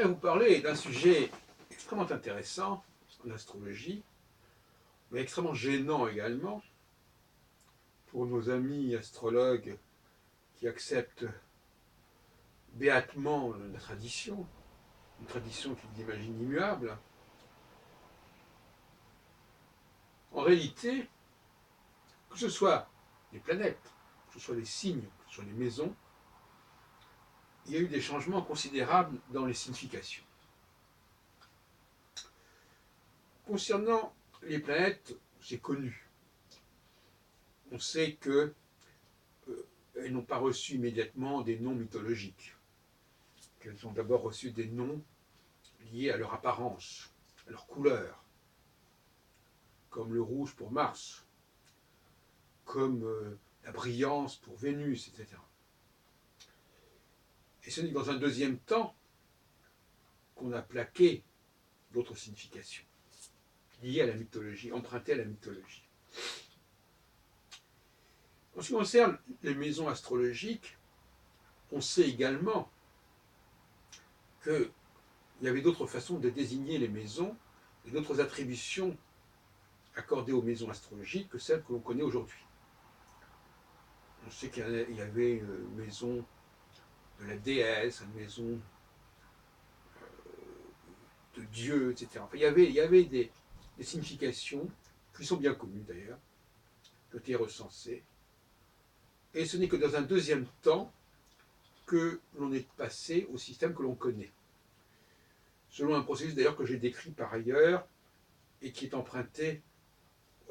voudrais vous parler d'un sujet extrêmement intéressant en astrologie, mais extrêmement gênant également pour nos amis astrologues qui acceptent béatement la tradition, une tradition qu'ils imaginent immuable. En réalité, que ce soit les planètes, que ce soit les signes, que ce soit les maisons, il y a eu des changements considérables dans les significations. Concernant les planètes, c'est connu. On sait qu'elles n'ont pas reçu immédiatement des noms mythologiques, qu'elles ont d'abord reçu des noms liés à leur apparence, à leur couleur, comme le rouge pour Mars, comme la brillance pour Vénus, etc. Et ce n'est que dans un deuxième temps qu'on a plaqué d'autres significations liées à la mythologie, empruntées à la mythologie. En ce qui concerne les maisons astrologiques, on sait également qu'il y avait d'autres façons de désigner les maisons et d'autres attributions accordées aux maisons astrologiques que celles que l'on connaît aujourd'hui. On sait qu'il y avait une maison de la déesse, une maison de Dieu, etc. Enfin, il y avait des significations qui sont bien connues d'ailleurs, qui ont été recensées. Et ce n'est que dans un deuxième temps que l'on est passé au système que l'on connaît. Selon un processus d'ailleurs que j'ai décrit par ailleurs et qui est emprunté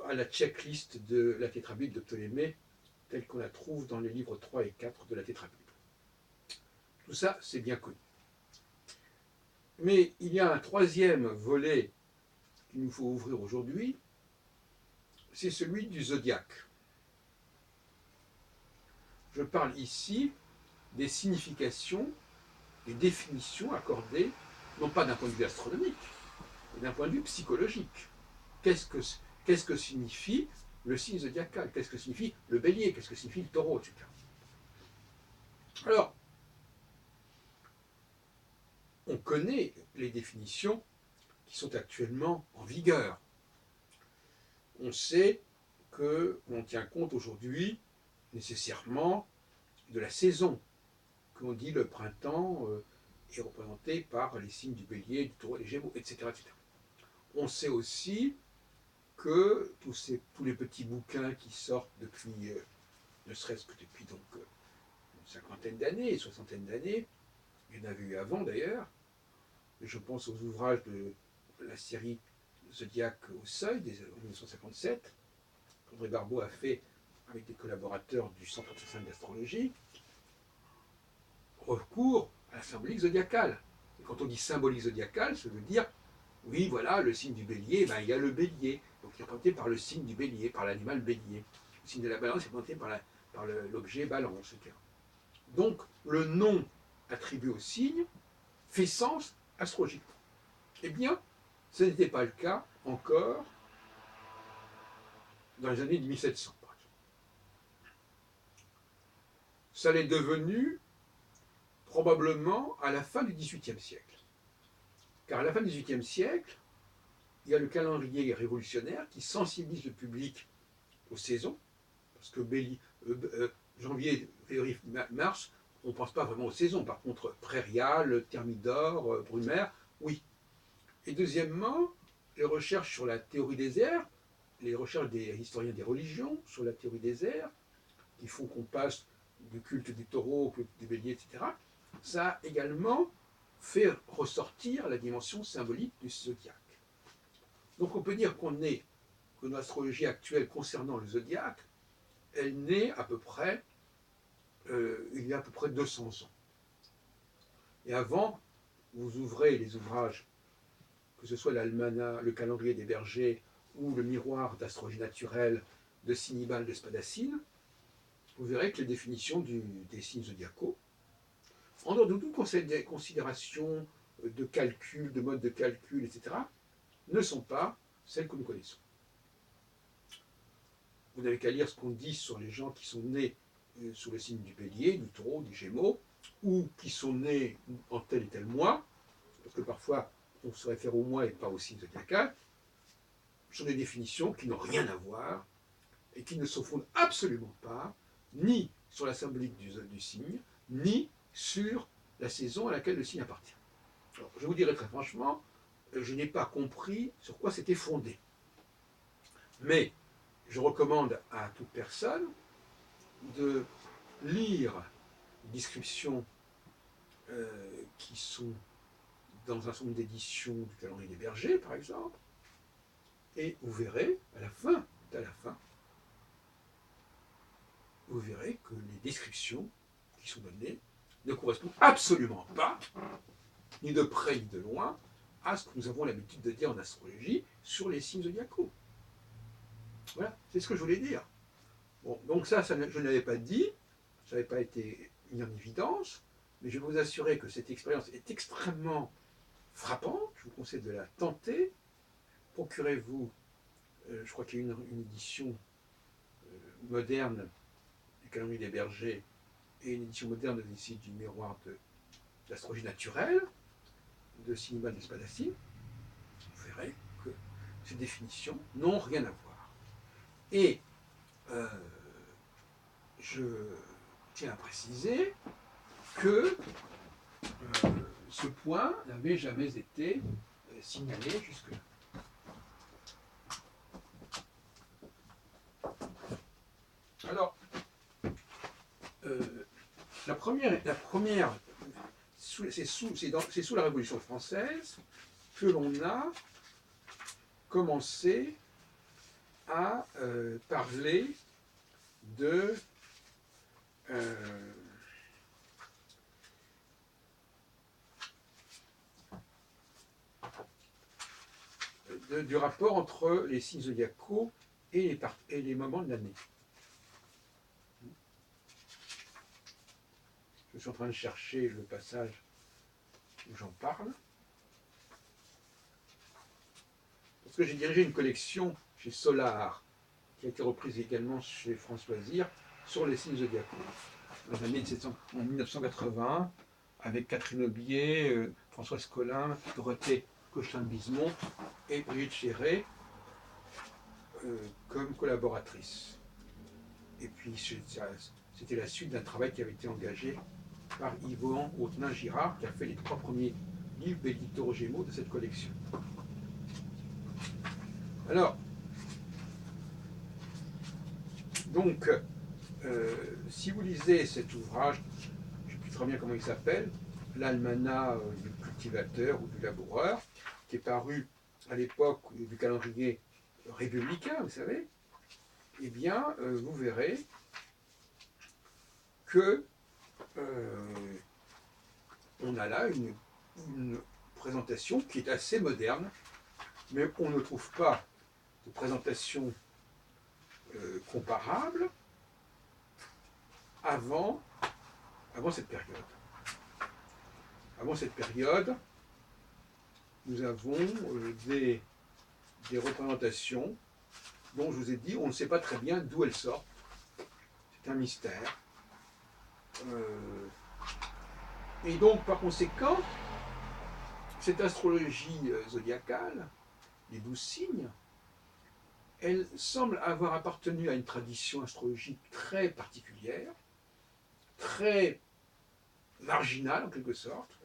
à la checklist de la tétrabible de Ptolémée, telle qu'on la trouve dans les livres 3 et 4 de la tétrabible. Tout ça, c'est bien connu. Mais il y a un troisième volet qu'il nous faut ouvrir aujourd'hui, c'est celui du zodiaque. Je parle ici des significations, des définitions accordées, non pas d'un point de vue astronomique, mais d'un point de vue psychologique. Qu'est-ce que signifie le signe zodiacal? Qu'est-ce que signifie le bélier? Qu'est-ce que signifie le taureau, etc. Alors, on connaît les définitions qui sont actuellement en vigueur. On sait qu'on tient compte aujourd'hui nécessairement de la saison, qu'on dit le printemps est représenté par les signes du bélier, du taureau, des gémeaux, etc., etc. On sait aussi que tous les petits bouquins qui sortent depuis, ne serait-ce que depuis donc une cinquantaine d'années, une soixantaine d'années, il y en avait eu avant d'ailleurs, je pense aux ouvrages de la série Zodiac au seuil, en 1957, qu'André Barbeau a fait avec des collaborateurs du Centre international d'astrologie, recours à la symbolique zodiacale. Et quand on dit symbolique zodiacale, ça veut dire, oui, voilà, le signe du bélier, ben, il y a le bélier, donc il est représenté par le signe du bélier, par l'animal bélier. Le signe de la balance est représenté par l'objet balance, etc. Donc, le nom attribué au signe fait sens astrologiquement. Eh bien, ce n'était pas le cas encore dans les années 1700, par exemple. Ça l'est devenu probablement à la fin du XVIIIe siècle. Car à la fin du XVIIIe siècle, il y a le calendrier révolutionnaire qui sensibilise le public aux saisons, parce que janvier, février, mars, on ne pense pas vraiment aux saisons. Par contre, prairial, thermidor, brumaire, oui. Et deuxièmement, les recherches sur la théorie des airs, les recherches des historiens des religions sur la théorie des airs, qui font qu'on passe du culte du taureau au culte du bélier, etc., ça a également fait ressortir la dimension symbolique du zodiaque. Donc on peut dire que l'astrologie actuelle concernant le zodiaque, elle naît à peu près, il y a à peu près 200 ans. Et avant, vous ouvrez les ouvrages, que ce soit l'Almanach, le calendrier des bergers ou le miroir d'astrologie naturelle de Sinibald de Spadassine, vous verrez que les définitions des signes zodiacaux, en dehors de toute considération de calcul, de mode de calcul, etc., ne sont pas celles que nous connaissons. Vous n'avez qu'à lire ce qu'on dit sur les gens qui sont nés sous le signe du bélier, du taureau, du gémeaux, ou qui sont nés en tel et tel mois. parce que parfois on se réfère au mois et pas au signe zodiacal, sont des définitions qui n'ont rien à voir et qui ne se fondent absolument pas ni sur la symbolique du signe, ni sur la saison à laquelle le signe appartient. Alors, je vous dirai très franchement, je n'ai pas compris sur quoi c'était fondé. Mais je recommande à toute personne de lire les descriptions qui sont dans un certain nombre d'éditions du calendrier des bergers, par exemple, et vous verrez, à la fin, vous verrez que les descriptions qui sont données ne correspondent absolument pas, ni de près ni de loin, à ce que nous avons l'habitude de dire en astrologie sur les signes zodiacaux. Voilà, c'est ce que je voulais dire. Bon, donc ça je ne l'avais pas dit, ça n'avait pas été mis en évidence, mais je vais vous assurer que cette expérience est extrêmement frappante. Je vous conseille de la tenter. Procurez-vous, je crois qu'il y a une édition moderne du calendrier des bergers et une édition moderne de l'essai du miroir de l'astrologie naturelle de Sinibald Espadacine. Vous verrez que ces définitions n'ont rien à voir. Et je tiens à préciser que ce point n'avait jamais été signalé jusque-là. Alors, la première c'est sous la Révolution française que l'on a commencé à parler de du rapport entre les signes zodiacaux et les moments de l'année. Je suis en train de chercher le passage où j'en parle. Parce que j'ai dirigé une collection chez Solar, qui a été reprise également chez François Zir, sur les signes zodiacaux. En 1980, avec Catherine Aubier, Françoise Collin, Dorothée Cochin-Bismont et Brigitte Chéret comme collaboratrices. Et puis c'était la suite d'un travail qui avait été engagé par Yvon Hautenin-Girard, qui a fait les 3 premiers livres Bénédicto Gémeaux de cette collection. Alors, donc, si vous lisez cet ouvrage, je ne sais plus très bien comment il s'appelle, l'Almanach du cultivateur ou du laboureur, qui est paru à l'époque du calendrier républicain, vous savez, eh bien, vous verrez que on a là une présentation qui est assez moderne, mais on ne trouve pas de présentation comparable avant cette période. Avant cette période, nous avons des représentations dont je vous ai dit, on ne sait pas très bien d'où elles sortent. C'est un mystère. Et donc, par conséquent, cette astrologie zodiacale, les 12 signes, elle semble avoir appartenu à une tradition astrologique très particulière, très marginale en quelque sorte,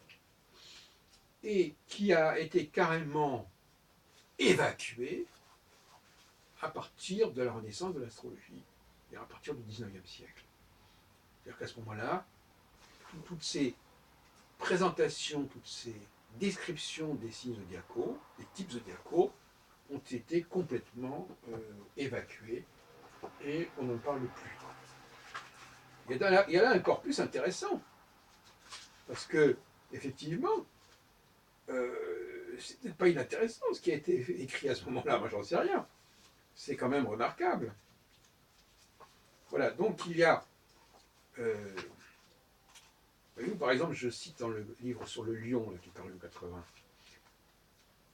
et qui a été carrément évacuée à partir de la renaissance de l'astrologie, et à partir du XIXe siècle. C'est-à-dire qu'à ce moment-là, toutes ces présentations, toutes ces descriptions des signes zodiacaux, des types zodiacaux, ont été complètement évacuées et on n'en parle plus. Il y a là un corpus intéressant, parce que, effectivement, c'est peut-être pas inintéressant ce qui a été écrit à ce moment-là, moi j'en sais rien. C'est quand même remarquable. Voilà, donc il y a... par exemple, je cite dans le livre sur le lion, là, qui est paru en 80.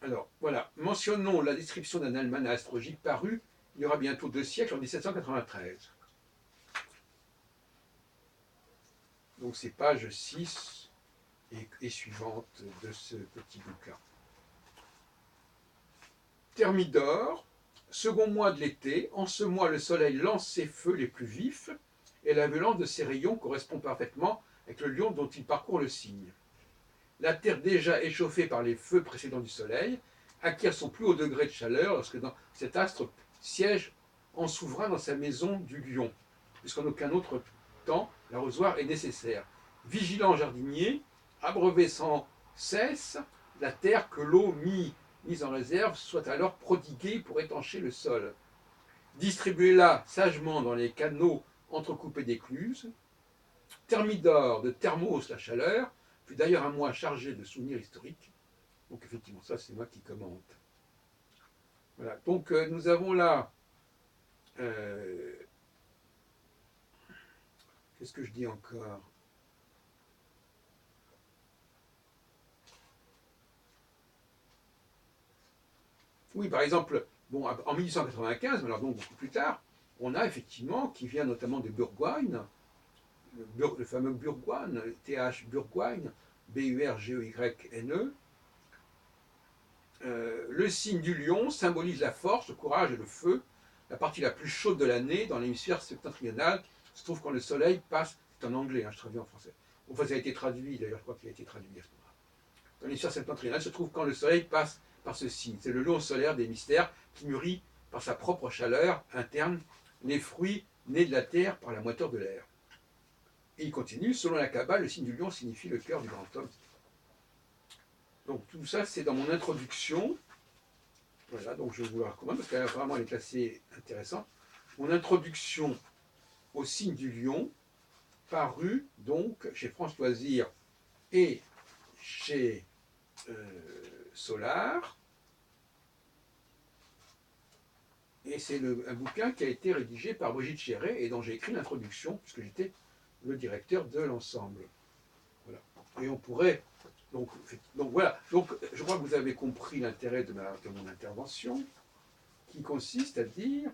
Alors, voilà, mentionnons la description d'un almanach astrologique paru il y aura bientôt 2 siècles, en 1793. Donc c'est page 6 et suivantes de ce petit bouquin. Thermidor, second mois de l'été, en ce mois le soleil lance ses feux les plus vifs, et la violence de ses rayons correspond parfaitement avec le lion dont il parcourt le signe. La terre déjà échauffée par les feux précédents du soleil acquiert son plus haut degré de chaleur lorsque cet astre siège en souverain dans sa maison du lion, puisqu'en aucun autre temps l'arrosoir est nécessaire. Vigilant jardinier, abreuvé sans cesse la terre que l'eau mise en réserve soit alors prodiguée pour étancher le sol. Distribuez-la sagement dans les canaux entrecoupés d'écluses. Thermidor de Thermos la chaleur fut d'ailleurs un mois chargé de souvenirs historiques. Donc effectivement, ça c'est moi qui commente. Voilà. Donc nous avons là, qu'est-ce que je dis encore? Oui, par exemple, bon, en 1895, alors donc beaucoup plus tard, on a effectivement, qui vient notamment de Burgoyne, le fameux Burgoyne, TH Burgoyne, Burgeyne, le signe du lion symbolise la force, le courage et le feu. La partie la plus chaude de l'année, dans l'hémisphère septentrional, se trouve quand le soleil passe. C'est en anglais, je traduis en français. Enfin, ça a été traduit, d'ailleurs, je crois qu'il a été traduit à ce moment-là. Dans l'hémisphère septentrional se trouve quand le soleil passe par ce signe. C'est le lion solaire des mystères qui mûrit par sa propre chaleur interne les fruits nés de la terre par la moiteur de l'air. Et il continue, selon la Kabbale, le signe du lion signifie le cœur du grand homme. Donc tout ça, c'est dans mon introduction. Voilà, donc je vous la recommande parce qu'elle vraiment elle est assez intéressante. Mon introduction au signe du lion, parue donc chez France Loisirs et chez Solar. Et c'est un bouquin qui a été rédigé par Brigitte Chéret et dont j'ai écrit l'introduction, puisque j'étais le directeur de l'ensemble. Voilà. Et on pourrait. Donc voilà. Donc je crois que vous avez compris l'intérêt de mon intervention, qui consiste à dire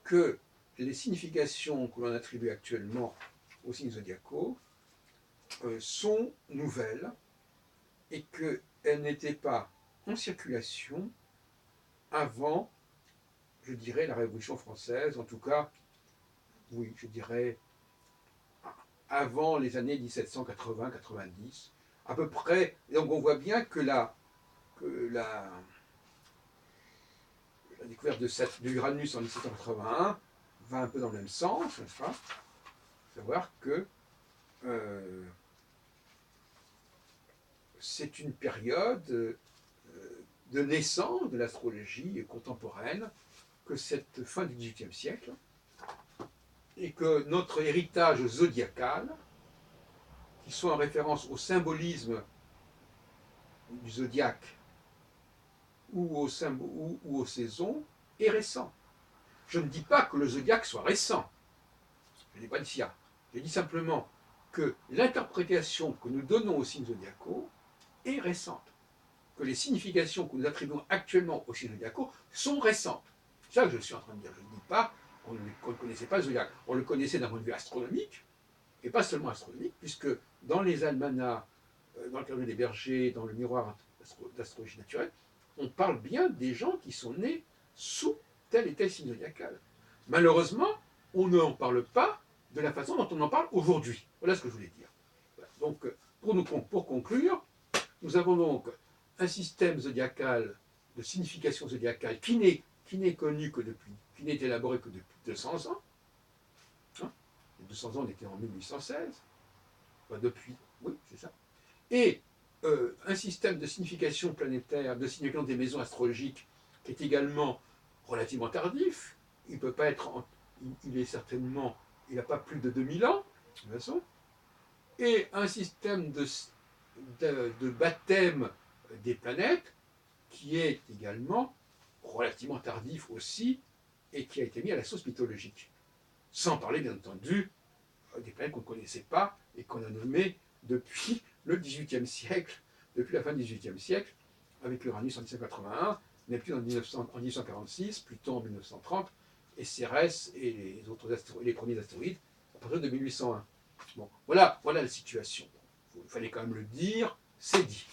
que les significations que l'on attribue actuellement aux signes zodiacaux sont nouvelles et qu'elles n'étaient pas en circulation avant, je dirais, la Révolution française, en tout cas, oui, je dirais, avant les années 1780-90, à peu près. Et donc on voit bien que la découverte de l'Uranus en 1781 va un peu dans le même sens, n'est-ce pas? Savoir que c'est une période de naissance de l'astrologie contemporaine, que cette fin du XVIIIe siècle, et que notre héritage zodiacal, qui soit en référence au symbolisme du zodiaque ou aux saisons, est récent. Je ne dis pas que le zodiaque soit récent. Je n'ai pas dit ça. Je dis simplement que l'interprétation que nous donnons aux signes zodiacaux est récente. Que les significations que nous attribuons actuellement aux signes zodiacaux sont récentes. C'est ça que je suis en train de dire. Je ne dis pas qu'on ne connaissait pas le zodiaque. On le connaissait d'un point de vue astronomique, et pas seulement astronomique, puisque dans les almanachs, dans le calendrier des bergers, dans le miroir d'astrologie naturelle, on parle bien des gens qui sont nés sous tel et tel signe zodiacal. Malheureusement, on n'en parle pas de la façon dont on en parle aujourd'hui. Voilà ce que je voulais dire. Voilà. Donc, pour conclure, nous avons donc un système zodiacal, de signification zodiacale, qui n'est connu que depuis, qui n'est élaboré que depuis 200 ans. Hein, les 200 ans, on était en 1816. Enfin, depuis, oui, c'est ça. Et un système de signification planétaire, de signification des maisons astrologiques, qui est également relativement tardif. Il peut pas être, il est certainement, il n'a pas plus de 2000 ans, de toute façon. Et un système de baptême des planètes, qui est également relativement tardif aussi, et qui a été mis à la sauce mythologique. Sans parler, bien entendu, des planètes qu'on ne connaissait pas et qu'on a nommées depuis le XVIIIe siècle, depuis la fin du XVIIIe siècle, avec l'Uranus en 1781, Neptune en 1946, Pluton en 1930, et Cérès et les premiers astéroïdes à partir de 1801. Bon, voilà la situation. Il fallait quand même le dire, c'est dit.